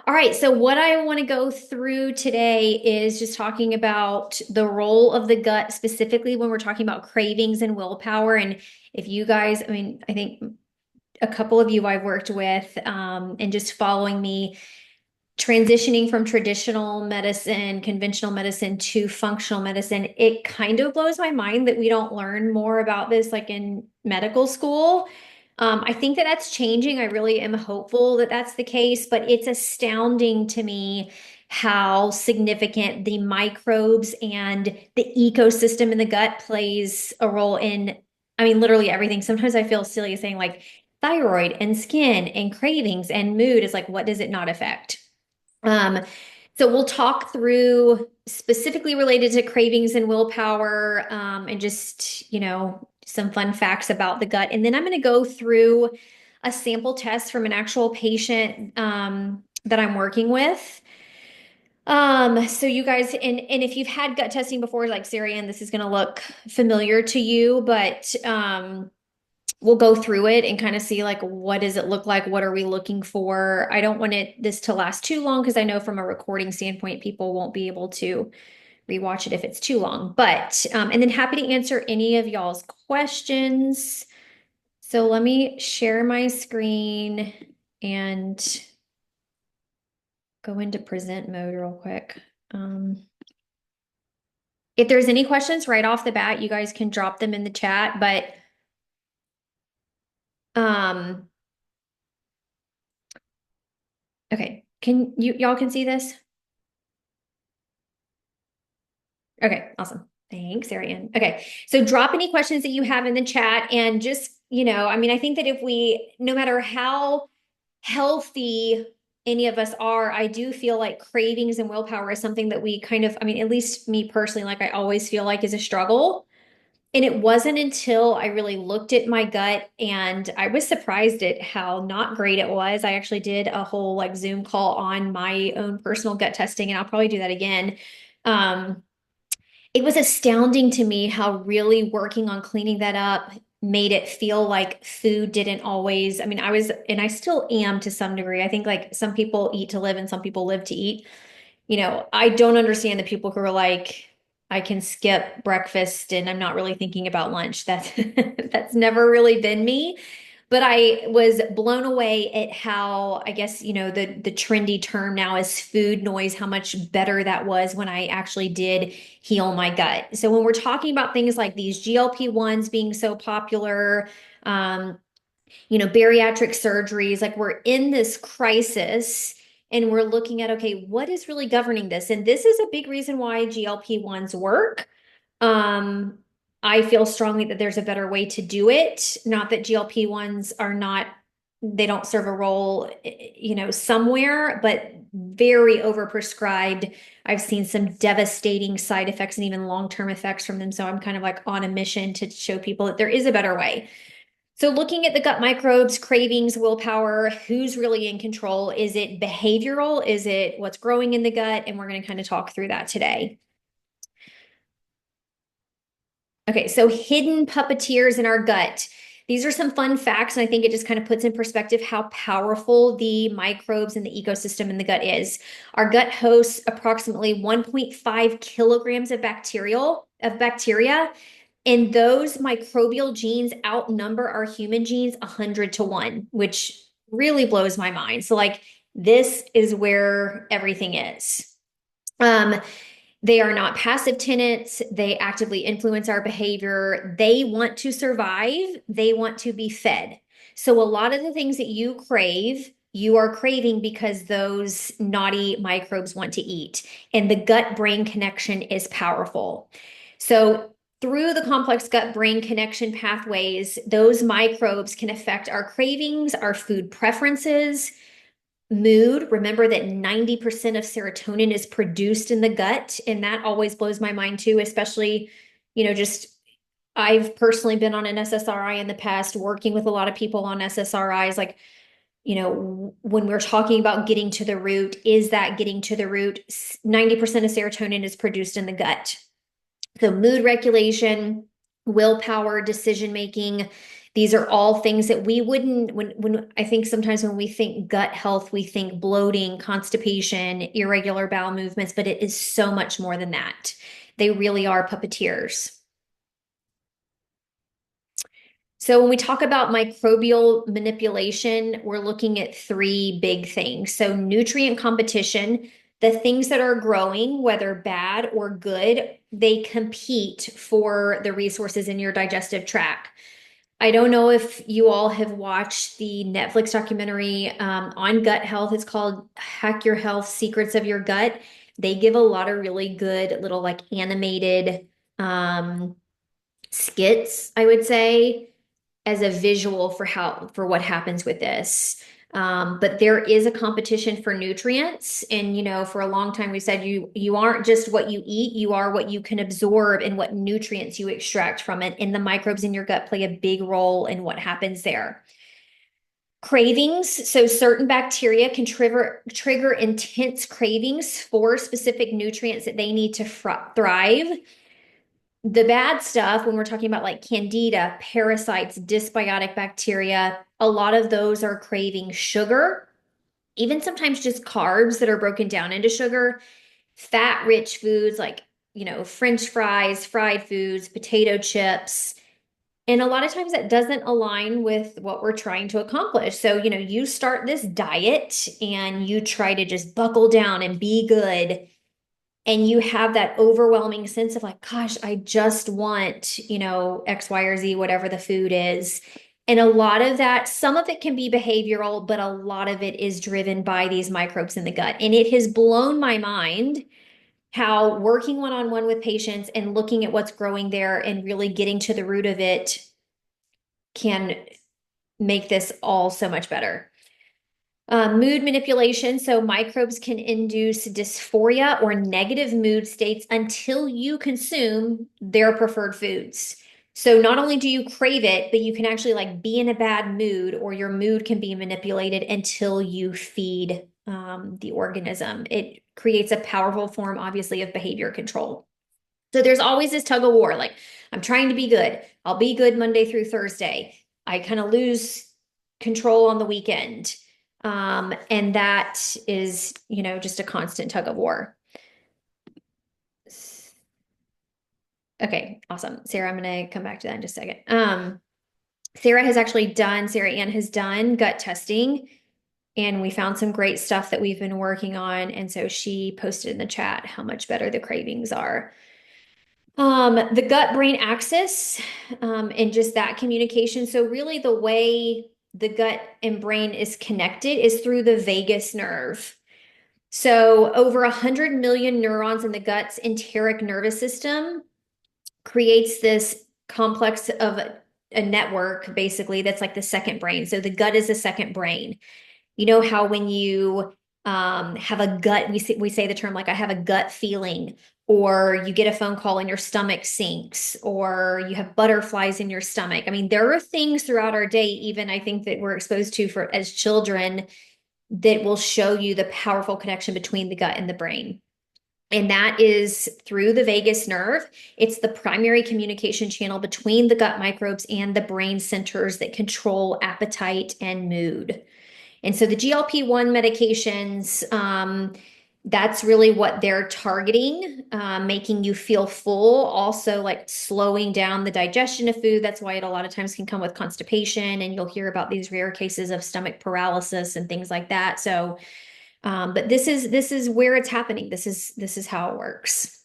All right, so what I want to go through today is just talking about the role of the gut, specifically when we're talking about cravings and willpower. And if you guys, I think a couple of you I've worked with, and just following me, transitioning from traditional medicine, conventional medicine to functional medicine, it kind of blows my mind that we don't learn more about this like in medical school. I think that that's changing. I really am hopeful that that's the case, but it's astounding to me how significant the microbes and the ecosystem in the gut plays a role in, literally everything. Sometimes I feel silly saying like thyroid and skin and cravings and mood is like, what does it not affect? Um, so we'll talk through specifically related to cravings and willpower, and just, some fun facts about the gut. And then I'm going to go through a sample test from an actual patient, that I'm working with. So you guys, and if you've had gut testing before, like Sarian, this is going to look familiar to you, but, we'll go through it and kind of see like what does it look like, what are we looking for. I don't want this to last too long because I know from a recording standpoint people won't be able to rewatch it if it's too long, but and then happy to answer any of y'all's questions. So let me share my screen and go into present mode real quick. If there's any questions right off the bat, you guys can drop them in the chat, but um okay, can y'all can see this? Okay, awesome. Thanks, Ariane. Okay, so drop any questions that you have in the chat and just, I think that if we, no matter how healthy any of us are, I do feel like cravings and willpower is something that we kind of, at least me personally, like I always feel like is a struggle. And it wasn't until I really looked at my gut and I was surprised at how not great it was. I actually did a whole like Zoom call on my own personal gut testing, and I'll probably do that again. Um, it was astounding to me how really working on cleaning that up made it feel like food didn't always, I was, and I still am to some degree. I think like some people eat to live and some people live to eat. I don't understand the people who are like, I can skip breakfast and I'm not really thinking about lunch. That's that's never really been me. But I was blown away at how, I guess, the trendy term now is food noise, how much better that was when I actually did heal my gut. So when we're talking about things like these GLP-1s being so popular, um, bariatric surgeries, like we're in this crisis and we're looking at, okay, what is really governing this? And this is a big reason why GLP-1s work. Um, I feel strongly that there's a better way to do it. Not that GLP-1s are not, they don't serve a role, somewhere, but very overprescribed. I've seen some devastating side effects and even long-term effects from them. So I'm kind of like on a mission to show people that there is a better way. So looking at the gut microbes, cravings, willpower, who's really in control? Is it behavioral? Is it what's growing in the gut? And we're going to kind of talk through that today. Okay, so hidden puppeteers in our gut. These are some fun facts, and I think it just kind of puts in perspective how powerful the microbes and the ecosystem in the gut is. Our gut hosts approximately 1.5 kilograms of bacteria, and those microbial genes outnumber our human genes 100 to 1, which really blows my mind. So, like, this is where everything is. Um, they are not passive tenants. They actively influence our behavior. They want to survive. They want to be fed. So a lot of the things that you crave, you are craving because those naughty microbes want to eat. And the gut-brain connection is powerful. So through the complex gut-brain connection pathways, those microbes can affect our cravings, our food preferences, mood. Remember that 90% of serotonin is produced in the gut, and that always blows my mind too, especially, just I've personally been on an SSRI in the past, working with a lot of people on SSRIs. Like, when we're talking about getting to the root, is that getting to the root? 90% of serotonin is produced in the gut. So mood regulation, willpower, decision making, These are all things that we wouldn't, when I think sometimes when we think gut health, we think bloating, constipation, irregular bowel movements, but it is so much more than that. They really are puppeteers. So when we talk about microbial manipulation, we're looking at three big things. So nutrient competition, the things that are growing, whether bad or good, they compete for the resources in your digestive tract. I don't know if you all have watched the Netflix documentary on gut health. It's called Hack Your Health, Secrets of Your Gut. They give a lot of really good little like animated skits, I would say, as a visual for what happens with this. But there is a competition for nutrients, and for a long time we said you aren't just what you eat, you are what you can absorb and what nutrients you extract from it. And the microbes in your gut play a big role in what happens there. Cravings, so certain bacteria can trigger intense cravings for specific nutrients that they need to thrive. The bad stuff, when we're talking about like candida, parasites, dysbiotic bacteria, a lot of those are craving sugar, even sometimes just carbs that are broken down into sugar, fat rich foods like, French fries, fried foods, potato chips. And a lot of times that doesn't align with what we're trying to accomplish. So, you start this diet and you try to just buckle down and be good, and you have that overwhelming sense of like, gosh, I just want, X, Y, or Z, whatever the food is. And a lot of that, some of it can be behavioral, but a lot of it is driven by these microbes in the gut. And it has blown my mind how working one-on-one with patients and looking at what's growing there and really getting to the root of it can make this all so much better. Mood manipulation. So microbes can induce dysphoria or negative mood states until you consume their preferred foods. So not only do you crave it, but you can actually like be in a bad mood, or your mood can be manipulated until you feed the organism. It creates a powerful form, obviously, of behavior control. So there's always this tug of war. Like, I'm trying to be good. I'll be good Monday through Thursday. I kind of lose control on the weekend. And that is, just a constant tug of war. Okay, awesome. Sarah, I'm going to come back to that in just a second. Sarah Ann has done gut testing, and we found some great stuff that we've been working on. And so she posted in the chat how much better the cravings are. The gut-brain axis, and just that communication. So really the way the gut and brain is connected is through the vagus nerve. So over 100 million neurons in the gut's enteric nervous system creates this complex of a network, basically, that's like the second brain. So the gut is the second brain. You know how when you have a gut, we say the term like, I have a gut feeling, or you get a phone call and your stomach sinks, or you have butterflies in your stomach. I mean, there are things throughout our day, even I think that we're exposed to as children, that will show you the powerful connection between the gut and the brain. And that is through the vagus nerve. It's the primary communication channel between the gut microbes and the brain centers that control appetite and mood. And so the GLP-1 medications, that's really what they're targeting, making you feel full, also like slowing down the digestion of food. That's why it a lot of times can come with constipation, and you'll hear about these rare cases of stomach paralysis and things like that. So, but this is where it's happening. This is how it works.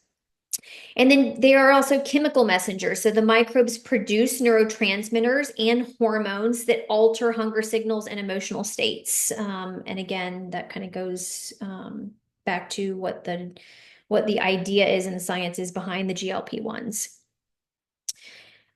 And then they are also chemical messengers. So the microbes produce neurotransmitters and hormones that alter hunger signals and emotional states. And again, that kind of goes back to what the idea is and the science is behind the GLP-1s.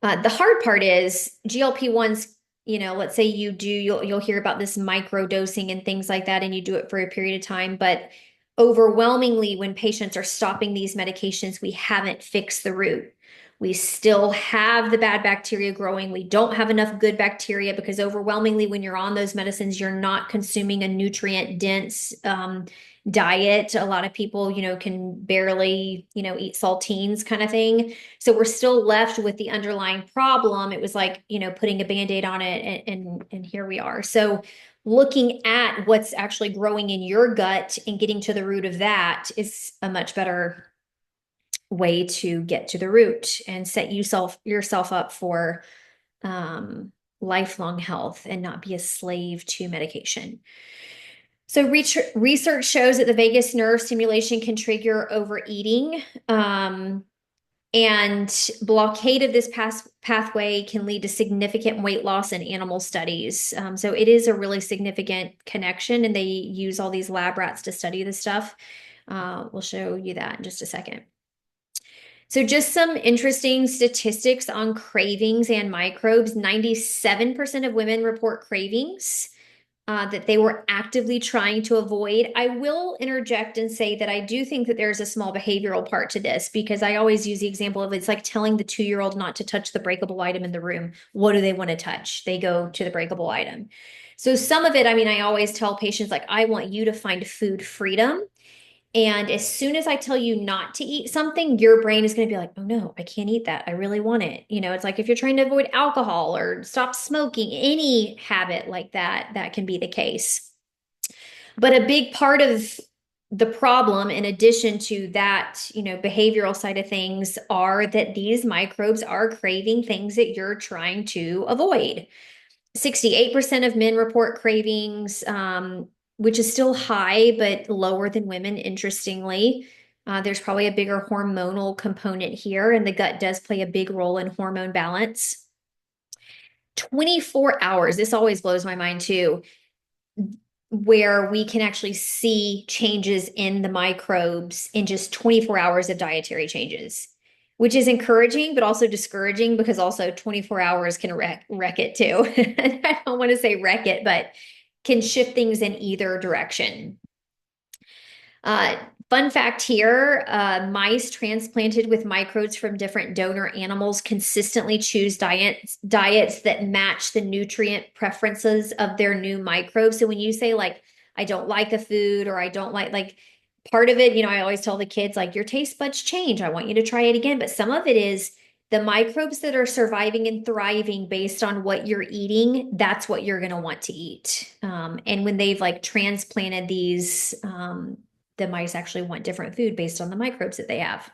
The hard part is GLP-1s, let's say you'll hear about this micro dosing and things like that, and you do it for a period of time, but overwhelmingly when patients are stopping these medications, we haven't fixed the root. We still have the bad bacteria growing. We don't have enough good bacteria because overwhelmingly, when you're on those medicines, you're not consuming a nutrient dense diet. A lot of people, can barely, eat saltines kind of thing. So we're still left with the underlying problem. It was like, putting a band-aid on it and here we are. So looking at what's actually growing in your gut and getting to the root of that is a much better way to get to the root and set yourself up for lifelong health and not be a slave to medication. So research shows that the vagus nerve stimulation can trigger overeating. And blockade of this pathway can lead to significant weight loss in animal studies. So it is a really significant connection, and they use all these lab rats to study this stuff. We'll show you that in just a second. So just some interesting statistics on cravings and microbes. 97% of women report cravings that they were actively trying to avoid. I will interject and say that I do think that there's a small behavioral part to this, because I always use the example of it's like telling the 2-year-old not to touch the breakable item in the room. What do they want to touch? They go to the breakable item. So some of it, I always tell patients, like, I want you to find food freedom. And as soon as I tell you not to eat something, your brain is going to be like, oh no, I can't eat that. I really want it. It's like if you're trying to avoid alcohol or stop smoking, any habit like that, that can be the case. But a big part of the problem, in addition to that, behavioral side of things, are that these microbes are craving things that you're trying to avoid. 68% of men report cravings, which is still high, but lower than women, interestingly. There's probably a bigger hormonal component here, and the gut does play a big role in hormone balance. 24 hours, this always blows my mind too, where we can actually see changes in the microbes in just 24 hours of dietary changes, which is encouraging, but also discouraging, because also 24 hours can wreck it too. I don't want to say wreck it, but can shift things in either direction. Fun fact here, mice transplanted with microbes from different donor animals consistently choose diets that match the nutrient preferences of their new microbes. So when you say, like, I don't like a food, or I don't like part of it, I always tell the kids, like, your taste buds change. I want you to try it again. But some of it is the microbes that are surviving and thriving based on what you're eating. That's what you're going to want to eat. And when they've like transplanted these, the mice actually want different food based on the microbes that they have.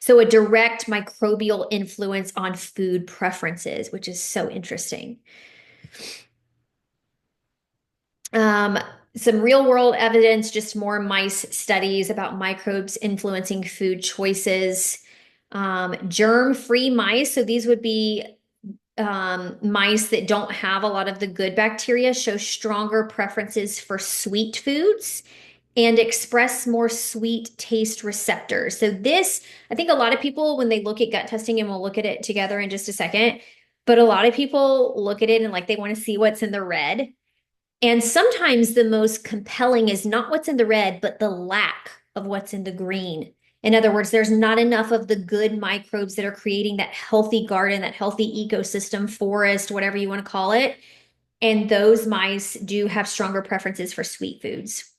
So a direct microbial influence on food preferences, which is so interesting. Some real world evidence, just more mice studies about microbes influencing food choices. Germ-free mice, so these would be mice that don't have a lot of the good bacteria, show stronger preferences for sweet foods and express more sweet taste receptors. So this, I think a lot of people, when they look at gut testing, and we'll look at it together in just a second, but a lot of people look at it and like they want to see what's in the red. And sometimes the most compelling is not what's in the red, but the lack of what's in the green. In other words, there's not enough of the good microbes that are creating that healthy garden, that healthy ecosystem, forest, whatever you want to call it. And those mice do have stronger preferences for sweet foods.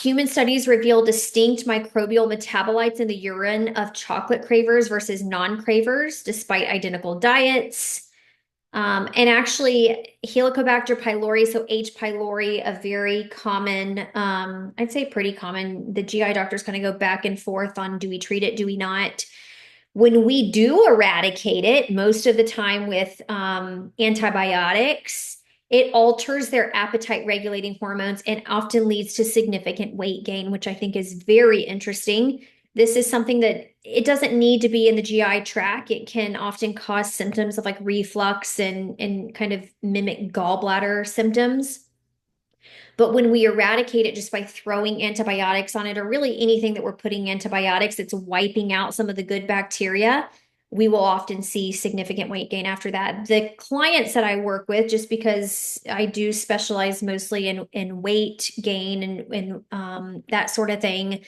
Human studies reveal distinct microbial metabolites in the urine of chocolate cravers versus non-cravers, despite identical diets. And actually, Helicobacter pylori, so H. pylori, a very common, I'd say pretty common. The GI doctors kind of go back and forth on, do we treat it, do we not? When we do eradicate it, most of the time with antibiotics, it alters their appetite regulating hormones and often leads to significant weight gain, which I think is very interesting. This is something that it doesn't need to be in the GI tract. It can often cause symptoms of like reflux and kind of mimic gallbladder symptoms. But when we eradicate it just by throwing antibiotics on it, or really anything that we're putting antibiotics, it's wiping out some of the good bacteria, we will often see significant weight gain after that. The clients that I work with, just because I do specialize mostly in weight gain and that sort of thing,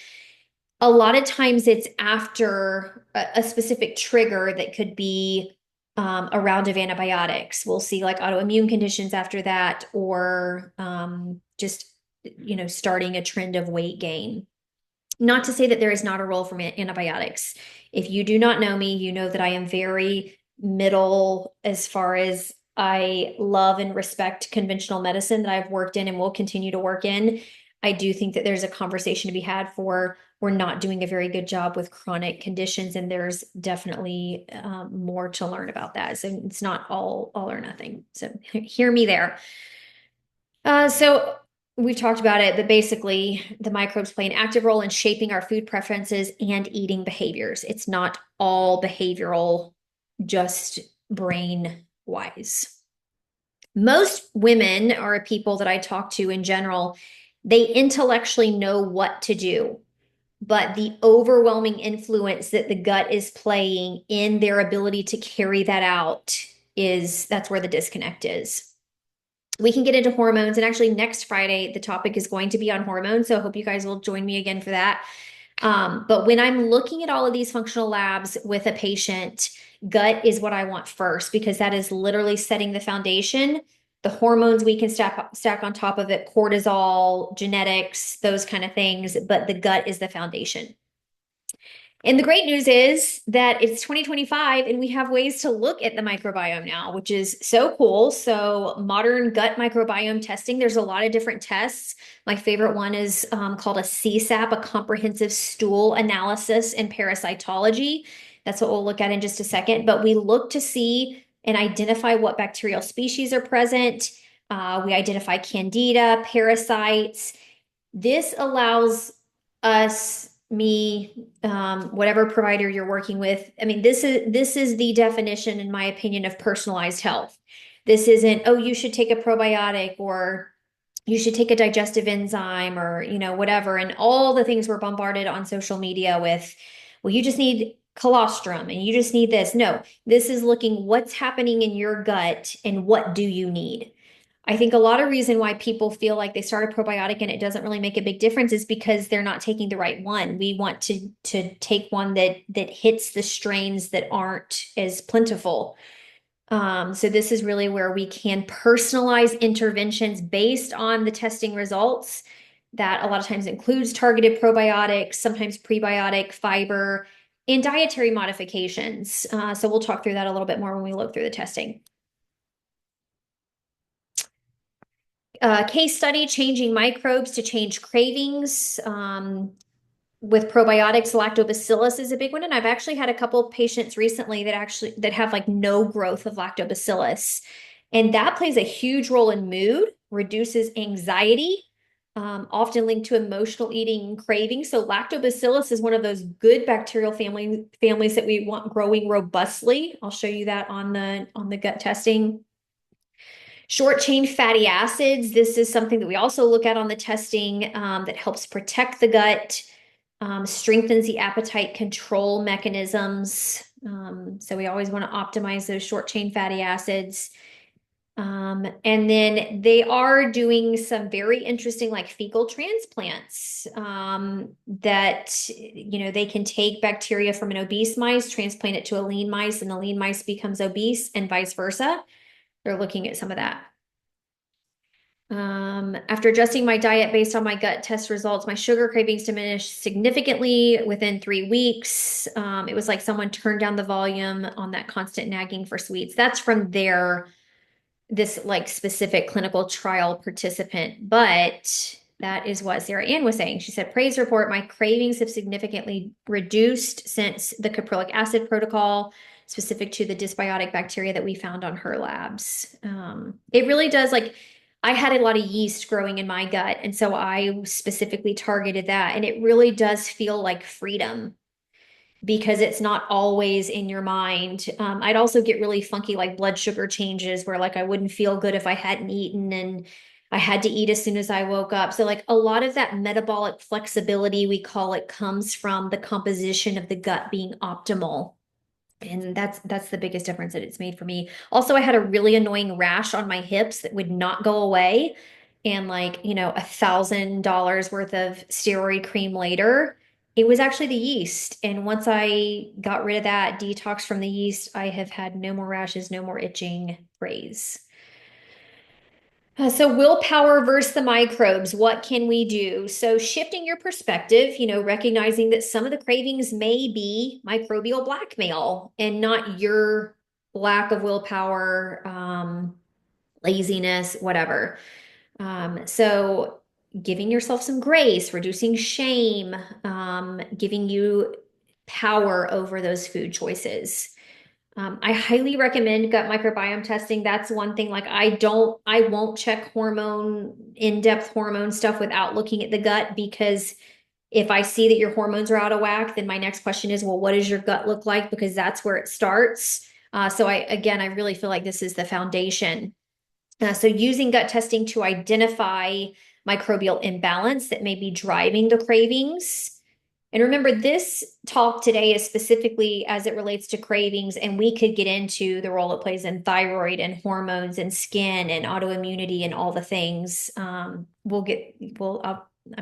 a lot of times it's after a specific trigger that could be a round of antibiotics. We'll see like autoimmune conditions after that, or just, starting a trend of weight gain. Not to say that there is not a role for antibiotics. If you do not know me, you know that I am very middle as far as I love and respect conventional medicine that I've worked in and will continue to work in. I do think that there's a conversation to be had for we're not doing a very good job with chronic conditions, and there's definitely more to learn about that. So it's not all or nothing. So hear me there. So we've talked about it, but basically the microbes play an active role in shaping our food preferences and eating behaviors. It's not all behavioral, just brain wise. Most women are people that I talk to in general, they intellectually know what to do, but the overwhelming influence that the gut is playing in their ability to carry that out that's where the disconnect is. We can get into hormones, and actually next Friday the topic is going to be on hormones, so I hope you guys will join me again for that. But when I'm looking at all of these functional labs with a patient, gut is what I want first, because that is literally setting the foundation. The hormones we can stack on top of it, cortisol, genetics, those kind of things, but the gut is the foundation. And the great news is that it's 2025 and we have ways to look at the microbiome now, which is so cool. So, modern gut microbiome testing, there's a lot of different tests. My favorite one is called a CSAP, a comprehensive stool analysis and parasitology. That's what we'll look at in just a second. But we look to see and identify what bacterial species are present. We identify candida, parasites. This allows us, me, whatever provider you're working with. I mean, this is the definition, in my opinion, of personalized health. This isn't, oh, you should take a probiotic, or you should take a digestive enzyme, or whatever. And all the things we're bombarded on social media with, well, you just need colostrum and you just need this. No, this is looking what's happening in your gut and what do you need. I think a lot of reason why people feel like they start a probiotic and it doesn't really make a big difference is because they're not taking the right one. We want to take one that hits the strains that aren't as plentiful. So this is really where we can personalize interventions based on the testing results. That a lot of times includes targeted probiotics, sometimes prebiotic, fiber, and dietary modifications. So we'll talk through that a little bit more when we look through the testing. Case study, changing microbes to change cravings. With probiotics, lactobacillus is a big one. And I've actually had a couple of patients recently that have like no growth of lactobacillus. And that plays a huge role in mood, reduces anxiety, often linked to emotional eating and craving. So lactobacillus is one of those good bacterial families that we want growing robustly. I'll show you that on the gut testing. Short chain fatty acids. This is something that we also look at on the testing, that helps protect the gut, strengthens the appetite control mechanisms. So we always want to optimize those short chain fatty acids. And then they are doing some very interesting like fecal transplants, that, they can take bacteria from an obese mice, transplant it to a lean mice, and the lean mice becomes obese and vice versa. They're looking at some of that. After adjusting my diet based on my gut test results, my sugar cravings diminished significantly within 3 weeks. It was like someone turned down the volume on that constant nagging for sweets. That's from this like specific clinical trial participant, but that is what Sarah Ann was saying. She said, praise report, my cravings have significantly reduced since the caprylic acid protocol, specific to the dysbiotic bacteria that we found on her labs. It really does, like, I had a lot of yeast growing in my gut, and so I specifically targeted that, and it really does feel like freedom because it's not always in your mind. I'd also get really funky, like blood sugar changes where like I wouldn't feel good if I hadn't eaten, and I had to eat as soon as I woke up. So like a lot of that metabolic flexibility, we call it, comes from the composition of the gut being optimal. And that's the biggest difference that it's made for me. Also, I had a really annoying rash on my hips that would not go away. And like, $1,000 worth of steroid cream later, It was actually the yeast. And once I got rid of that, detox from the yeast, I have had no more rashes, no more itching, praise. So willpower versus the microbes, what can we do? So shifting your perspective, recognizing that some of the cravings may be microbial blackmail and not your lack of willpower, laziness, whatever. So giving yourself some grace, reducing shame, giving you power over those food choices. I highly recommend gut microbiome testing. That's one thing. Like I won't check in-depth hormone stuff without looking at the gut, because if I see that your hormones are out of whack, then my next question is, well, what does your gut look like? Because that's where it starts. So I really feel like this is the foundation. So using gut testing to identify microbial imbalance that may be driving the cravings. And remember, this talk today is specifically as it relates to cravings, and we could get into the role it plays in thyroid and hormones and skin and autoimmunity and all the things. I'm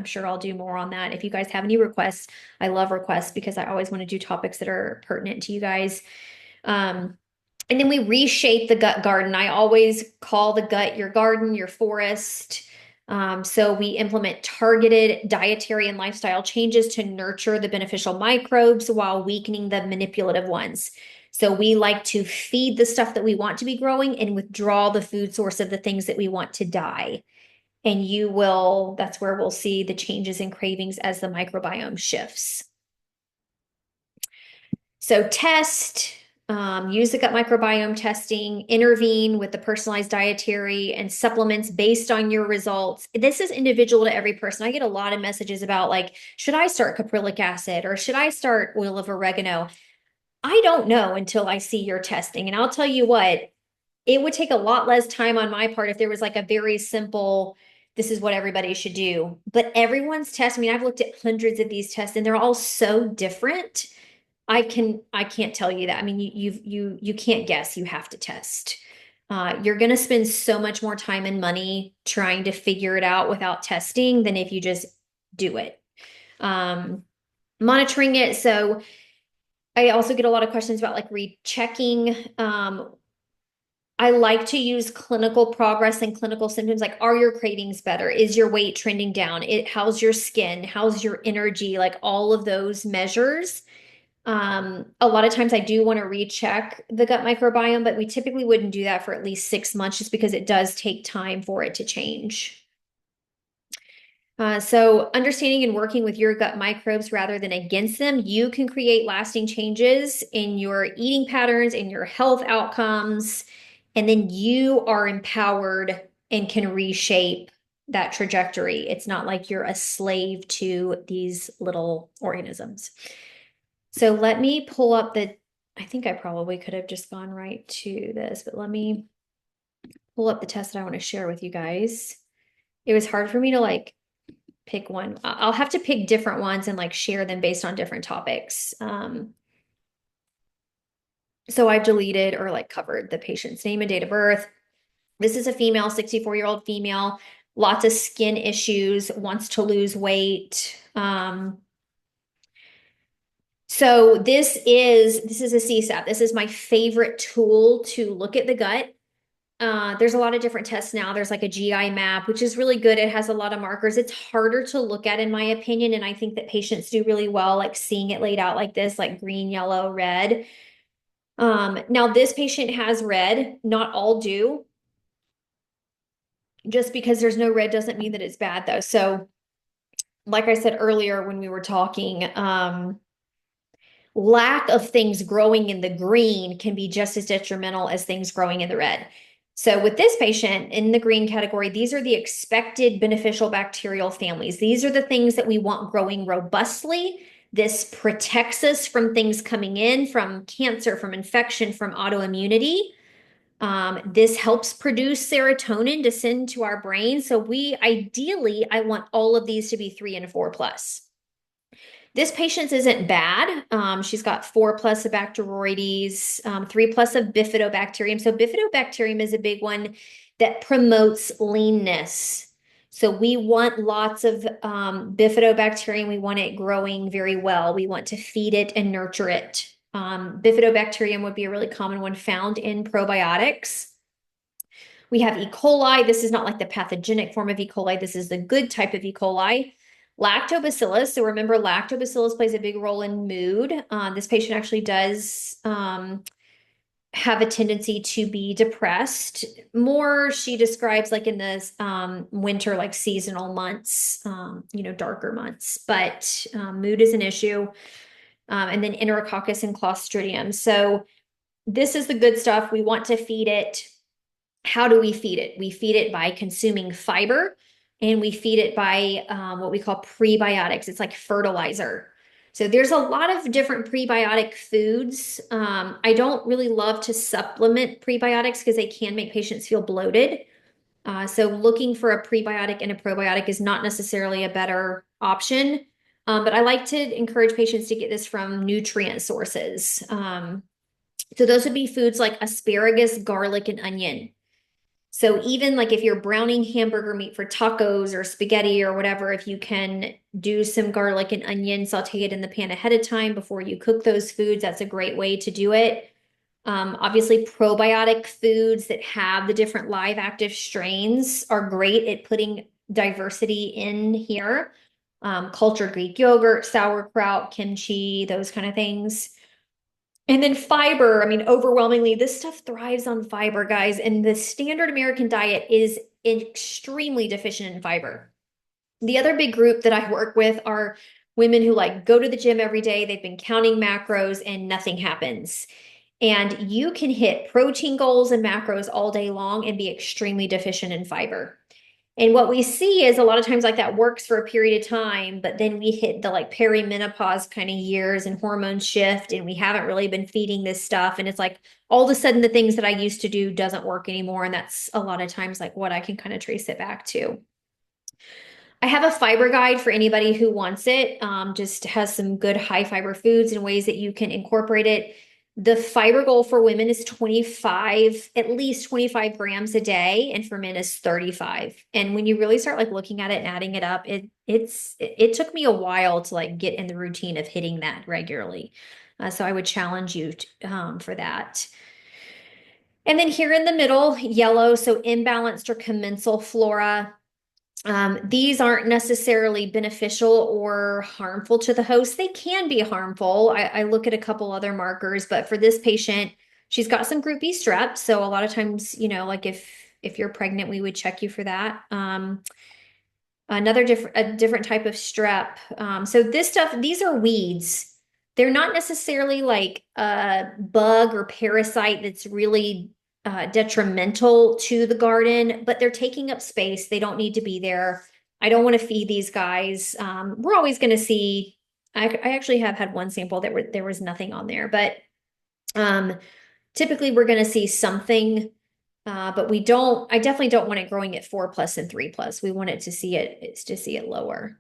sure I'll do more on that. If you guys have any requests, I love requests because I always want to do topics that are pertinent to you guys. And then we reshape the gut garden. I always call the gut your garden, your forest. So we implement targeted dietary and lifestyle changes to nurture the beneficial microbes while weakening the manipulative ones. So we like to feed the stuff that we want to be growing and withdraw the food source of the things that we want to die. And that's where we'll see the changes in cravings as the microbiome shifts. So use the gut microbiome testing, intervene with the personalized dietary and supplements based on your results. This is individual to every person. I get a lot of messages about like, should I start caprylic acid or should I start oil of oregano? I don't know until I see your testing. And I'll tell you what, it would take a lot less time on my part if there was like a very simple, this is what everybody should do. But everyone's test, I mean, I've looked at hundreds of these tests and they're all so different. I can't tell you that. I mean, you can't guess. You have to test. You're going to spend so much more time and money trying to figure it out without testing than if you just do it. Monitoring it. So I also get a lot of questions about like rechecking. I like to use clinical progress and clinical symptoms. Like, are your cravings better? Is your weight trending down? How's your skin? How's your energy? Like all of those measures. A lot of times I do want to recheck the gut microbiome, but we typically wouldn't do that for at least 6 months just because it does take time for it to change. So understanding and working with your gut microbes rather than against them, you can create lasting changes in your eating patterns, in your health outcomes, and then you are empowered and can reshape that trajectory. It's not like you're a slave to these little organisms. So let me pull up I think I probably could have just gone right to this, but let me pull up the test that I want to share with you guys. It was hard for me to like pick one. I'll have to pick different ones and like share them based on different topics. So I've deleted or like covered the patient's name and date of birth. This is a female, 64-year-old female, lots of skin issues, wants to lose weight. So this is a CSAP. This is my favorite tool to look at the gut. There's a lot of different tests now. There's like a GI map, which is really good. It has a lot of markers. It's harder to look at in my opinion. And I think that patients do really well, like seeing it laid out like this, like green, yellow, red. Now this patient has red, not all do. Just because there's no red doesn't mean that it's bad though. So like I said earlier when we were talking, lack of things growing in the green can be just as detrimental as things growing in the red. So with this patient in the green category, these are the expected beneficial bacterial families. These are the things that we want growing robustly. This protects us from things coming in, from cancer, from infection, from autoimmunity. This helps produce serotonin to send to our brain. So I want all of these to be 3 and 4 plus. This patient's isn't bad. She's got 4 plus of Bacteroides, 3 plus of Bifidobacterium. So Bifidobacterium is a big one that promotes leanness. So we want lots of bifidobacterium. We want it growing very well. We want to feed it and nurture it. Bifidobacterium would be a really common one found in probiotics. We have E. coli. This is not like the pathogenic form of E. coli. This is the good type of E. coli. Lactobacillus. So remember, lactobacillus plays a big role in mood. This patient actually does have a tendency to be depressed. More, she describes like in the winter, like seasonal months, darker months. But mood is an issue. And then Enterococcus and Clostridium. So this is the good stuff. We want to feed it. How do we feed it? We feed it by consuming fiber, and we feed it by what we call prebiotics. It's like fertilizer. So there's a lot of different prebiotic foods. I don't really love to supplement prebiotics because they can make patients feel bloated. So looking for a prebiotic and a probiotic is not necessarily a better option. But I like to encourage patients to get this from nutrient sources. So those would be foods like asparagus, garlic, and onion. So even like if you're browning hamburger meat for tacos or spaghetti or whatever, if you can do some garlic and onion, saute it in the pan ahead of time before you cook those foods, that's a great way to do it. Obviously, probiotic foods that have the different live active strains are great at putting diversity in here. Cultured Greek yogurt, sauerkraut, kimchi, those kind of things. And then fiber, I mean, overwhelmingly, this stuff thrives on fiber, guys. And the standard American diet is extremely deficient in fiber. The other big group that I work with are women who like go to the gym every day. They've been counting macros and nothing happens. And you can hit protein goals and macros all day long and be extremely deficient in fiber. And what we see is a lot of times like that works for a period of time, but then we hit the like perimenopause kind of years and hormones shift, and we haven't really been feeding this stuff. And it's like all of a sudden the things that I used to do doesn't work anymore. And that's a lot of times like what I can kind of trace it back to. I have a fiber guide for anybody who wants it. Just has some good high fiber foods and ways that you can incorporate it. The fiber goal for women is 25, at least 25 grams a day, and for men is 35. And when you really start like looking at it and adding it up, it took me a while to like get in the routine of hitting that regularly. So I would challenge you for that. And then here in the middle, yellow, so imbalanced or commensal flora. These aren't necessarily beneficial or harmful to the host. They can be harmful. I look at a couple other markers, but for this patient, she's got some group B strep. So a lot of times, like if you're pregnant, we would check you for that. A different type of strep. So this stuff, these are weeds. They're not necessarily like a bug or parasite that's really detrimental to the garden, but they're taking up space. They don't need to be there. I don't want to feed these guys. We're always going to see. I actually have had one sample that there was nothing on there, but typically we're going to see something. But I definitely don't want it growing at 4+ and 3+. We want it to see it lower.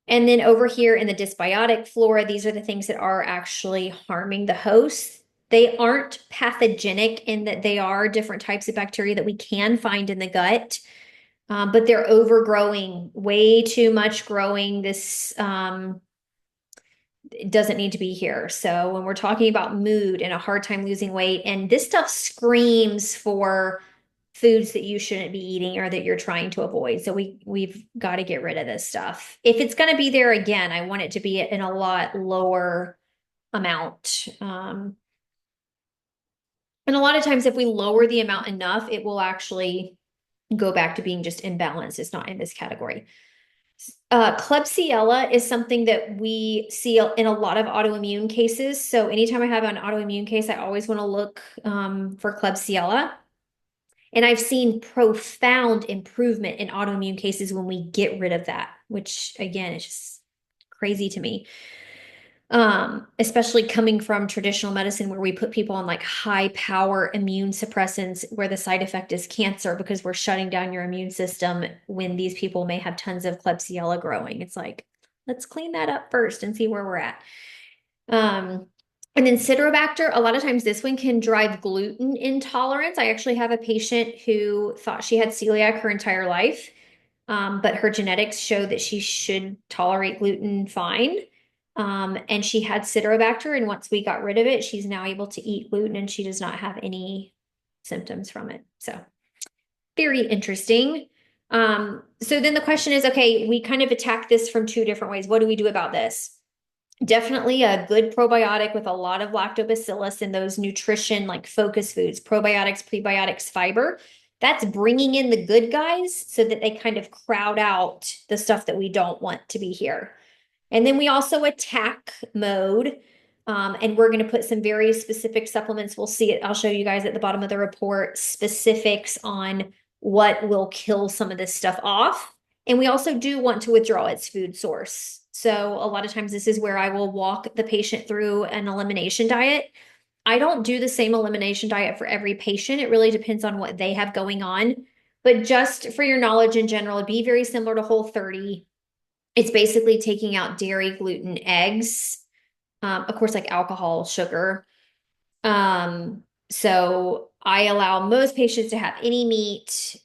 And then over here in the dysbiotic flora, these are the things that are actually harming the host. They aren't pathogenic in that they are different types of bacteria that we can find in the gut, but they're overgrowing, way too much growing. This it doesn't need to be here. So when we're talking about mood and a hard time losing weight, and this stuff screams for foods that you shouldn't be eating or that you're trying to avoid. So we've got to get rid of this stuff. If it's going to be there again, I want it to be in a lot lower amount. And a lot of times if we lower the amount enough, it will actually go back to being just imbalanced. It's not in this category. Klebsiella is something that we see in a lot of autoimmune cases. So anytime I have an autoimmune case, I always want to look for Klebsiella. And I've seen profound improvement in autoimmune cases when we get rid of that, which again, is just crazy to me. Especially coming from traditional medicine where we put people on like high power immune suppressants where the side effect is cancer because we're shutting down your immune system when these people may have tons of Klebsiella growing. It's like, let's clean that up first and see where we're at. And then Citrobacter, a lot of times this one can drive gluten intolerance. I actually have a patient who thought she had celiac her entire life, but her genetics show that she should tolerate gluten fine. And she had Citrobacter, and once we got rid of it, she's now able to eat gluten and she does not have any symptoms from it. So very interesting. So then the question is, okay, we kind of attack this from two different ways. What do we do about this? Definitely a good probiotic with a lot of lactobacillus in those nutrition like focus foods, probiotics, prebiotics, fiber. That's bringing in the good guys so that they kind of crowd out the stuff that we don't want to be here. And then we also attack mode. And we're going to put some very specific supplements. We'll see it. I'll show you guys at the bottom of the report specifics on what will kill some of this stuff off. And we also do want to withdraw its food source. So a lot of times this is where I will walk the patient through an elimination diet. I don't do the same elimination diet for every patient. It really depends on what they have going on. But just for your knowledge in general, it'd be very similar to Whole30. It's basically taking out dairy, gluten, eggs, of course, like alcohol, sugar. So I allow most patients to have any meat,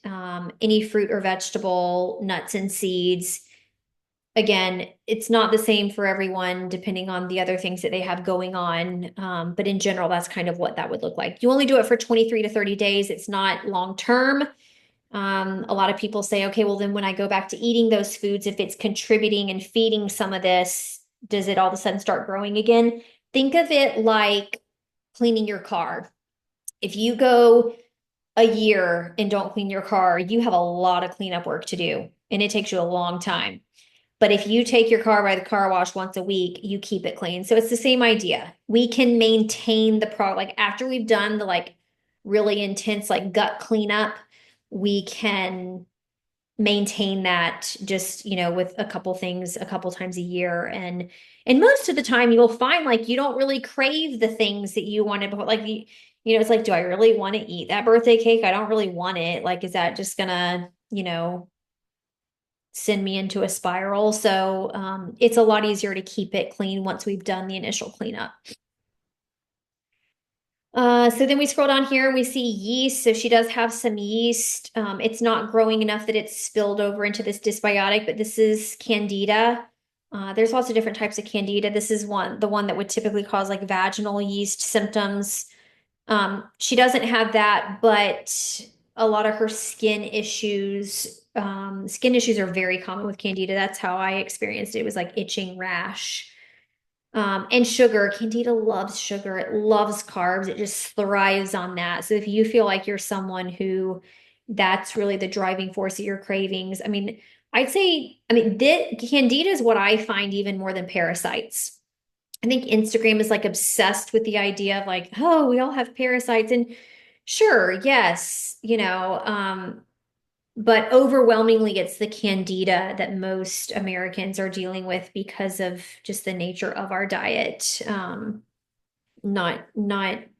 any fruit or vegetable, nuts and seeds. Again, it's not the same for everyone, depending on the other things that they have going on. But in general, that's kind of what that would look like. You only do it for 23 to 30 days. It's not long term. A lot of people say, okay, well, then when I go back to eating those foods, if it's contributing and feeding some of this, does it all of a sudden start growing again? Think of it like cleaning your car. If you go a year and don't clean your car, you have a lot of cleanup work to do, and it takes you a long time. But if you take your car by the car wash once a week, you keep it clean. So it's the same idea. We can maintain the product. Like after we've done the like really intense like gut cleanup, we can maintain that just, with a couple things a couple times a year. And most of the time you'll find like you don't really crave the things that you wanted before. Like it's like, do I really want to eat that birthday cake? I don't really want it. Like, is that just gonna, send me into a spiral? So it's a lot easier to keep it clean once we've done the initial cleanup. So then we scroll down here and we see yeast. So she does have some yeast. It's not growing enough that it's spilled over into this dysbiotic, but this is candida. There's lots of different types of candida. This is the one that would typically cause like vaginal yeast symptoms. She doesn't have that, but a lot of her skin issues are very common with candida. That's how I experienced it. It was like itching, rash. And sugar, candida loves sugar. It loves carbs. It just thrives on that. So if you feel like you're someone who that's really the driving force of your cravings, I'd say, candida is what I find even more than parasites. I think Instagram is like obsessed with the idea of like, oh, we all have parasites. And sure, yes, but overwhelmingly it's the candida that most Americans are dealing with because of just the nature of our diet. Not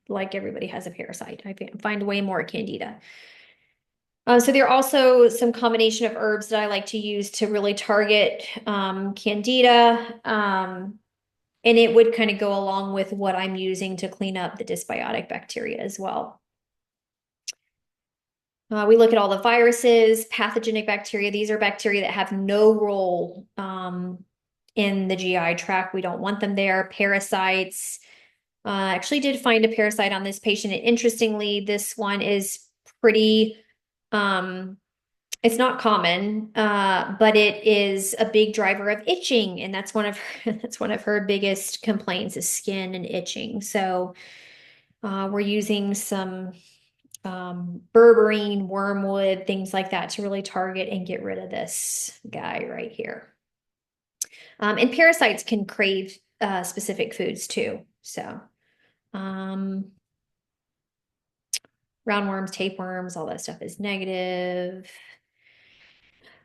like everybody has a parasite. I find way more candida. So there are also some combination of herbs that I like to use to really target candida. And it would kind of go along with what I'm using to clean up the dysbiotic bacteria as well. We look at all the viruses, pathogenic bacteria. These are bacteria that have no role in the GI tract. We don't want them there. Parasites. Actually did find a parasite on this patient. And interestingly, this one is pretty, it's not common, but it is a big driver of itching. And that's that's one of her biggest complaints is skin and itching. So we're using some berberine, wormwood, things like that to really target and get rid of this guy right here. And parasites can crave specific foods too. So roundworms, tapeworms, all that stuff is negative.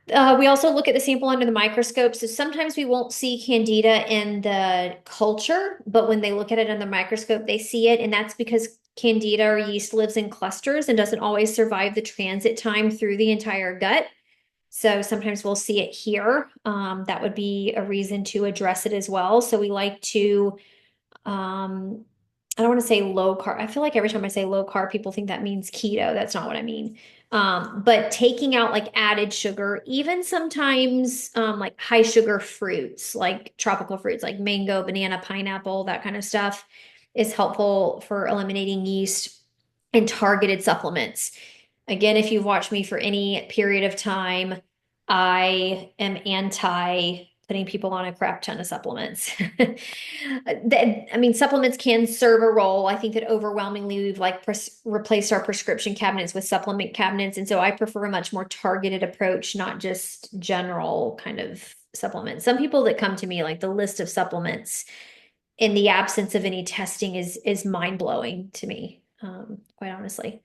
We also look at the sample under the microscope. So sometimes we won't see candida in the culture, but when they look at it under the microscope, they see it. And that's because candida or yeast lives in clusters and doesn't always survive the transit time through the entire gut. So sometimes we'll see it here. That would be a reason to address it as well. So we like to I don't want to say low carb. I feel like every time I say low carb, people think that means keto. That's not what I mean. But taking out like added sugar, even sometimes like high sugar fruits, like tropical fruits, like mango, banana, pineapple, that kind of stuff is helpful for eliminating yeast and targeted supplements. Again, if you've watched me for any period of time, I am anti putting people on a crap ton of supplements. I mean, supplements can serve a role. I think that overwhelmingly we've like replaced our prescription cabinets with supplement cabinets. And so I prefer a much more targeted approach, not just general kind of supplements. Some people that come to me, like the list of supplements in the absence of any testing is mind blowing to me, quite honestly.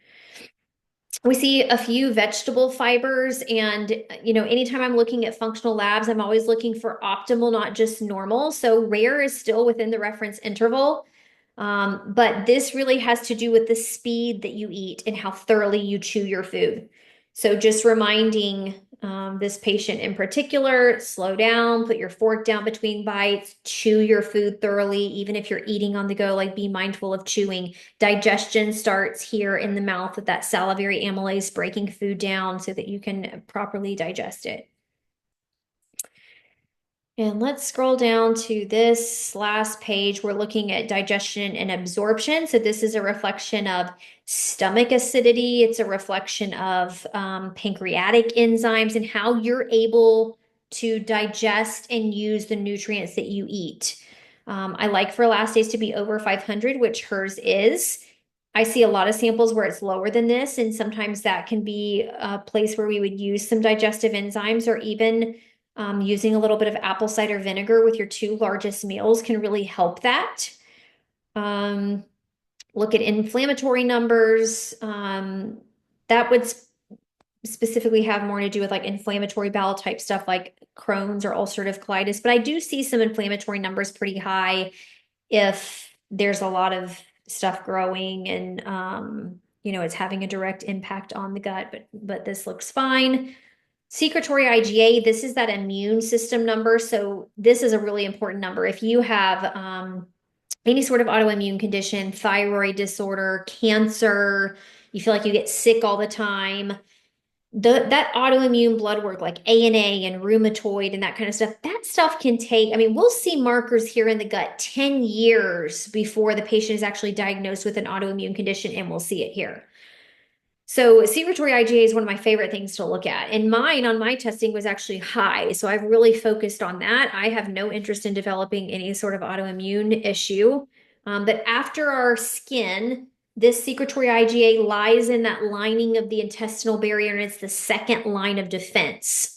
We see a few vegetable fibers, and anytime I'm looking at functional labs, I'm always looking for optimal, not just normal. So rare is still within the reference interval. But this really has to do with the speed that you eat and how thoroughly you chew your food. So just reminding this patient in particular, slow down, put your fork down between bites, chew your food thoroughly, even if you're eating on the go, like be mindful of chewing. Digestion starts here in the mouth with that salivary amylase breaking food down so that you can properly digest it. And let's scroll down to this last page. We're looking at digestion and absorption. So this is a reflection of stomach acidity. It's a reflection of pancreatic enzymes and how you're able to digest and use the nutrients that you eat. I like for elastase to be over 500, which hers is. I see a lot of samples where it's lower than this, and sometimes that can be a place where we would use some digestive enzymes, or even using a little bit of apple cider vinegar with your two largest meals can really help that. Um, Look at inflammatory numbers. That would specifically have more to do with like inflammatory bowel type stuff like Crohn's or ulcerative colitis. But I do see some inflammatory numbers pretty high if there's a lot of stuff growing and it's having a direct impact on the gut. But this looks fine. Secretory IgA, this is that immune system number. So this is a really important number. If you have any sort of autoimmune condition, thyroid disorder, cancer, you feel like you get sick all the time, that autoimmune blood work like ANA and rheumatoid and that kind of stuff, that stuff can take, I mean, we'll see markers here in the gut 10 years before the patient is actually diagnosed with an autoimmune condition, and we'll see it here. So secretory IgA is one of my favorite things to look at. And mine on my testing was actually high. So I've really focused on that. I have no interest in developing any sort of autoimmune issue. But after our skin, this secretory IgA lies in that lining of the intestinal barrier, and it's the second line of defense.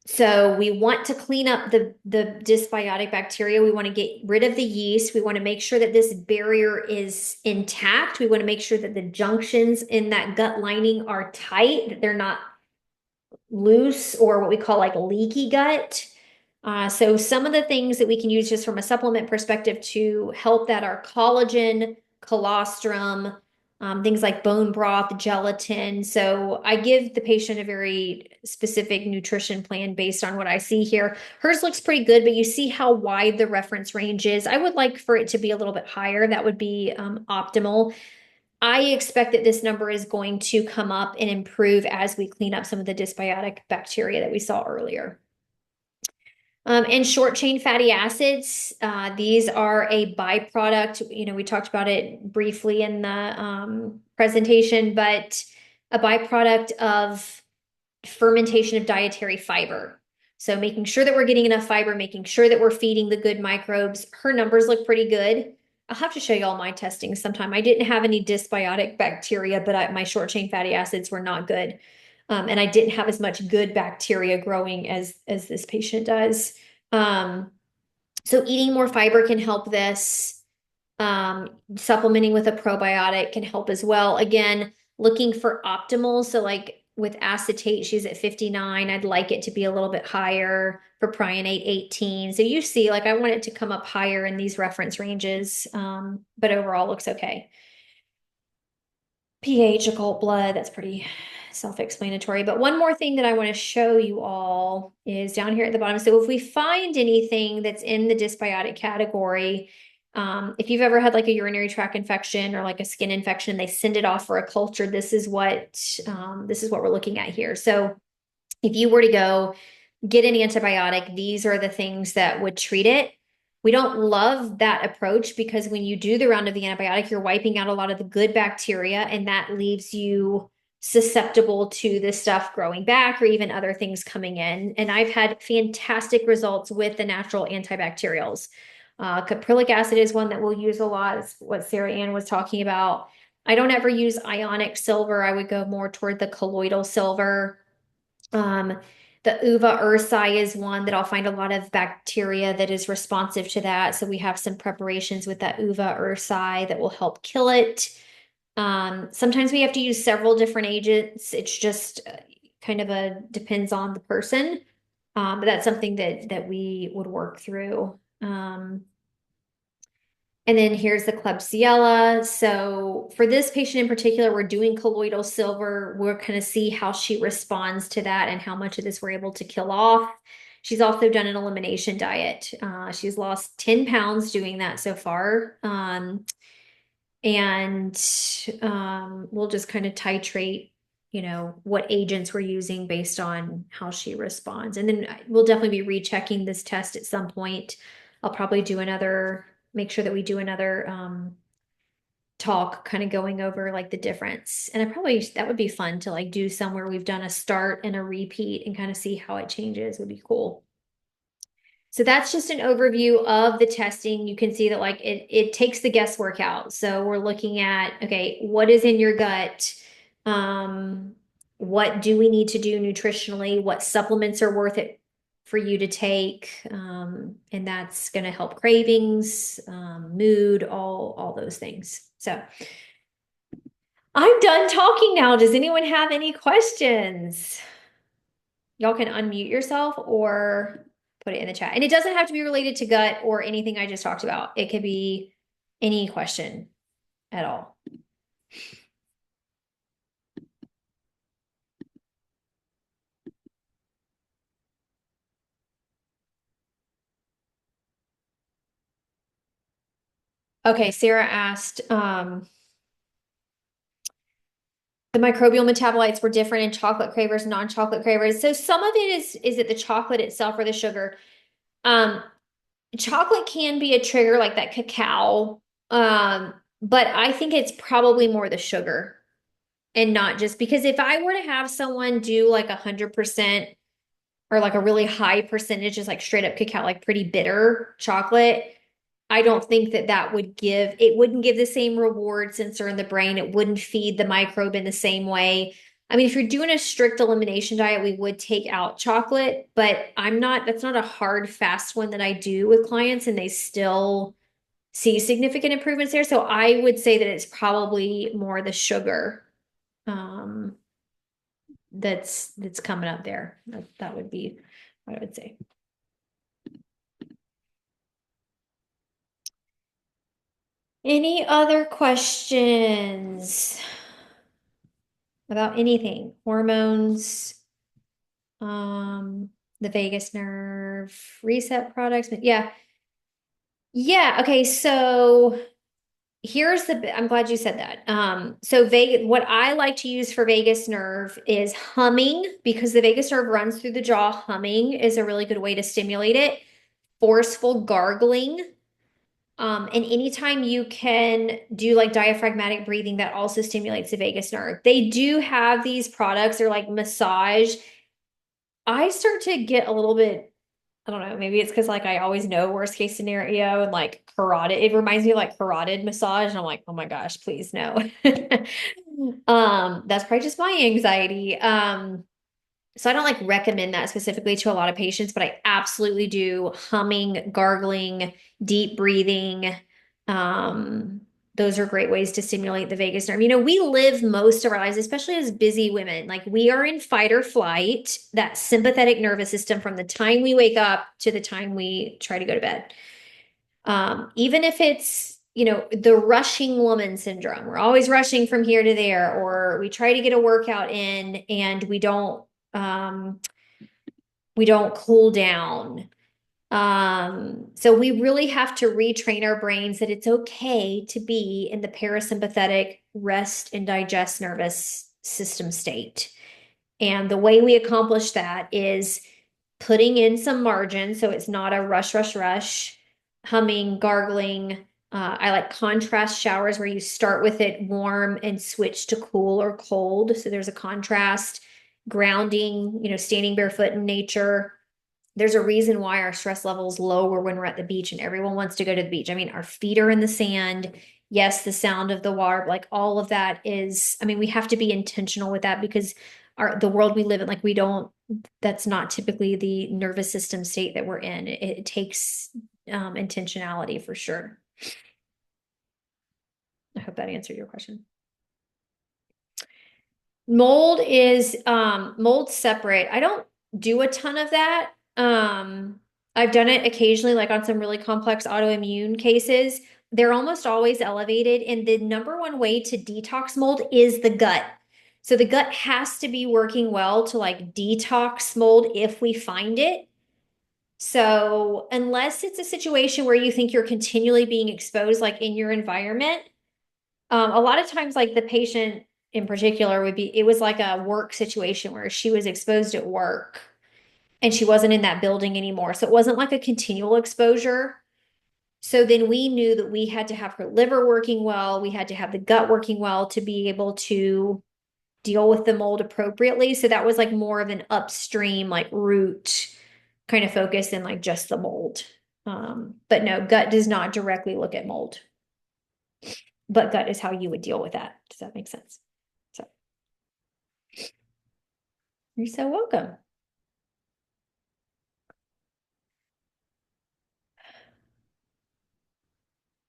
So we want to clean up the dysbiotic bacteria. We want to get rid of the yeast. We want to make sure that this barrier is intact. We want to make sure that the junctions in that gut lining are tight, that they're not loose or what we call like leaky gut. So some of the things that we can use just from a supplement perspective to help that are collagen, colostrum, things like bone broth, gelatin. So I give the patient a very specific nutrition plan based on what I see here. Hers looks pretty good, but you see how wide the reference range is. I would like for it to be a little bit higher. That would be optimal. I expect that this number is going to come up and improve as we clean up some of the dysbiotic bacteria that we saw earlier. And short chain fatty acids, these are a byproduct. We talked about it briefly in the presentation, but a byproduct of fermentation of dietary fiber. So making sure that we're getting enough fiber, making sure that we're feeding the good microbes. Her numbers look pretty good. I'll have to show you all my testing sometime. I didn't have any dysbiotic bacteria, but my short chain fatty acids were not good. And I didn't have as much good bacteria growing as this patient does. So eating more fiber can help this. Supplementing with a probiotic can help as well. Again, looking for optimal. So like with acetate, she's at 59. I'd like it to be a little bit higher. For propionate, 18. So you see, like I want it to come up higher in these reference ranges, but overall looks okay. pH, occult blood, that's pretty self-explanatory. But one more thing that I want to show you all is down here at the bottom. So if we find anything that's in the dysbiotic category, If you've ever had like a urinary tract infection or like a skin infection, they send it off for a culture. This is what we're looking at here. So if you were to go get an antibiotic, these are the things that would treat it. We don't love that approach because when you do the round of the antibiotic, you're wiping out a lot of the good bacteria, and that leaves you susceptible to this stuff growing back or even other things coming in. And I've had fantastic results with the natural antibacterials. Caprylic acid is one that we'll use a lot, is what Sarah Ann was talking about. I don't ever use ionic silver. I would go more toward the colloidal silver. Um, the uva ursi is one that I'll find a lot of bacteria that is responsive to that. So we have some preparations with that uva ursi that will help kill it. Sometimes we have to use several different agents. It's just kind of a depends on the person. But that's something that we would work through. And then here's the Klebsiella. So for this patient in particular, we're doing colloidal silver. We're going to see how she responds to that and how much of this we're able to kill off. She's also done an elimination diet. She's lost 10 pounds doing that so far. And we'll just kind of titrate, what agents we're using based on how she responds. And then we'll definitely be rechecking this test at some point. I'll probably make sure that we do another talk kind of going over like the difference. And that would be fun to like do somewhere we've done a start and a repeat and kind of see how it changes. Would be cool. So that's just an overview of the testing. You can see that like it takes the guesswork out. So we're looking at, okay, what is in your gut? What do we need to do nutritionally? What supplements are worth it for you to take? And that's going to help cravings, mood, all those things. So I'm done talking now. Does anyone have any questions? Y'all can unmute yourself or put it in the chat. And it doesn't have to be related to gut or anything I just talked about. It could be any question at all. Okay, Sarah asked, the microbial metabolites were different in chocolate cravers, non-chocolate cravers. So some of it is it the chocolate itself or the sugar? Um, Chocolate can be a trigger like that cacao. But I think it's probably more the sugar and not just because if I were to have someone do like 100% or like a really high percentage is like straight up cacao, like pretty bitter chocolate, I don't think that wouldn't give the same reward sensor in the brain. It wouldn't feed the microbe in the same way. I mean, if you're doing a strict elimination diet, we would take out chocolate, but that's not a hard, fast one that I do with clients, and they still see significant improvements there. So I would say that it's probably more the sugar um, that's coming up there. That would be what I would say. Any other questions about anything? Hormones, the vagus nerve, reset products. Yeah. Yeah. Okay. So I'm glad you said that. So what I like to use for vagus nerve is humming because the vagus nerve runs through the jaw. Humming is a really good way to stimulate it. Forceful gargling. And anytime you can do like diaphragmatic breathing, that also stimulates the vagus nerve. They do have these products, they're like massage. I start to get a little bit, I don't know, maybe it's because like I always know worst case scenario and like carotid, it reminds me of like carotid massage. And I'm like, oh my gosh, please no. That's probably just my anxiety. So I don't like recommend that specifically to a lot of patients, but I absolutely do humming, gargling, deep breathing. Um, those are great ways to stimulate the vagus nerve. We live most of our lives, especially as busy women, like we are in fight or flight, that sympathetic nervous system from the time we wake up to the time we try to go to bed. Even if it's, the rushing woman syndrome, we're always rushing from here to there, or we try to get a workout in and we don't cool down. So we really have to retrain our brains that it's okay to be in the parasympathetic rest and digest nervous system state. And the way we accomplish that is putting in some margin so it's not a rush, rush, rush, humming, gargling. I like contrast showers where you start with it warm and switch to cool or cold. So there's a contrast, grounding, standing barefoot in nature. There's a reason why our stress level is lower when we're at the beach and everyone wants to go to the beach. I mean, our feet are in the sand. Yes, the sound of the water, like all of that is, I mean, we have to be intentional with that because the world we live in, like we don't, that's not typically the nervous system state that we're in. It takes intentionality for sure. I hope that answered your question. Mold separate. I don't do a ton of that. I've done it occasionally, like on some really complex autoimmune cases. They're almost always elevated, and the number one way to detox mold is the gut. So the gut has to be working well to like detox mold if we find it. So unless it's a situation where you think you're continually being exposed, like in your environment, a lot of times, like the patient in particular it was like a work situation where she was exposed at work and she wasn't in that building anymore. So it wasn't like a continual exposure. So then we knew that we had to have her liver working well. We had to have the gut working well to be able to deal with the mold appropriately. So that was like more of an upstream, like root kind of focus than like just the mold. But no, gut does not directly look at mold, but gut is how you would deal with that. Does that make sense? So you're so welcome.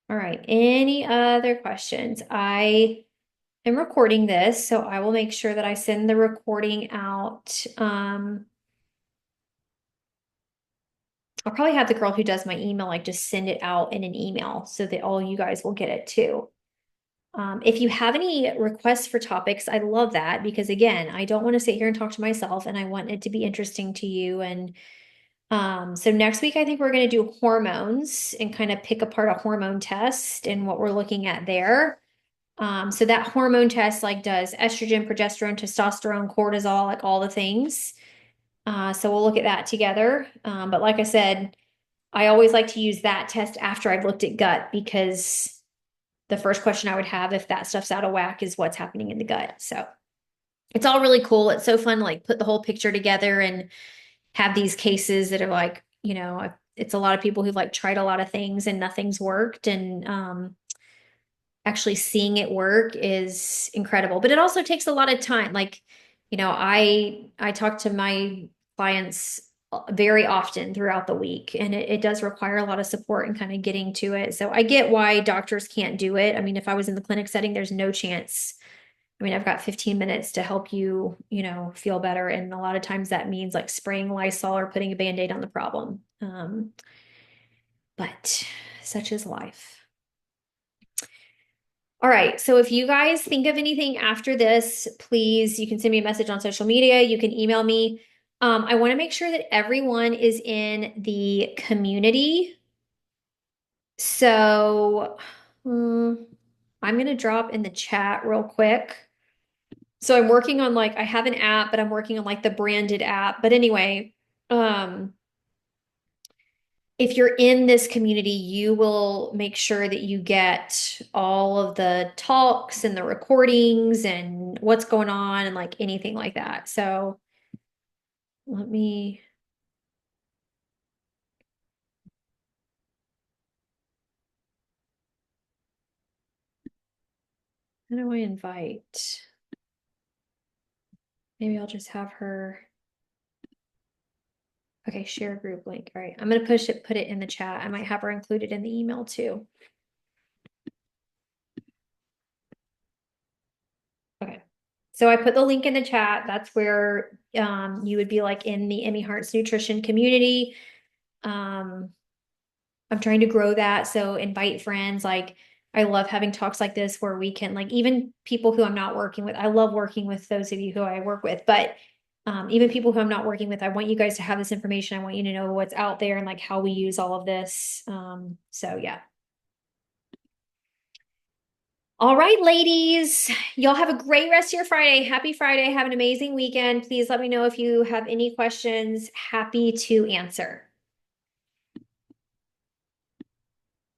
All right. Any other questions? I am recording this, so I will make sure that I send the recording out. I'll probably have the girl who does my email, like just send it out in an email so that all you guys will get it too. If you have any requests for topics, I love that because again, I don't want to sit here and talk to myself and I want it to be interesting to you. And so next week, I think we're going to do hormones and kind of pick apart a hormone test and what we're looking at there. So that hormone test like does estrogen, progesterone, testosterone, cortisol, like all the things. So we'll look at that together. But like I said, I always like to use that test after I've looked at gut because the first question I would have if that stuff's out of whack is what's happening in the gut. So it's all really cool. It's so fun to like put the whole picture together and have these cases that are like, it's a lot of people who've like tried a lot of things and nothing's worked. And actually seeing it work is incredible. But it also takes a lot of time. Like, I talk to my clients very often throughout the week, and it does require a lot of support and kind of getting to it. So I get why doctors can't do it. I mean, if I was in the clinic setting, there's no chance. I mean, I've got 15 minutes to help you, feel better. And a lot of times that means like spraying Lysol or putting a Band-Aid on the problem. But such is life. All right. So if you guys think of anything after this, please, you can send me a message on social media. You can email me. I want to make sure that everyone is in the community. So I'm going to drop in the chat real quick. So I'm working on I have an app, but I'm working on like the branded app. But anyway, if you're in this community, you will make sure that you get all of the talks and the recordings and what's going on and like anything like that. So let me, how do I invite? Maybe I'll just have her. Okay, share group link. All right, I'm gonna put it in the chat. I might have her included in the email too. Okay. So I put the link in the chat. That's where you would be like in the Emmy Hearts Nutrition community. I'm trying to grow that. So invite friends. Like I love having talks like this where we can like even people who I'm not working with. I love working with those of you who I work with, but Even people who I'm not working with, I want you guys to have this information. I want you to know what's out there and like how we use all of this. So yeah. All right, ladies, y'all have a great rest of your Friday. Happy Friday. Have an amazing weekend. Please let me know if you have any questions. Happy to answer.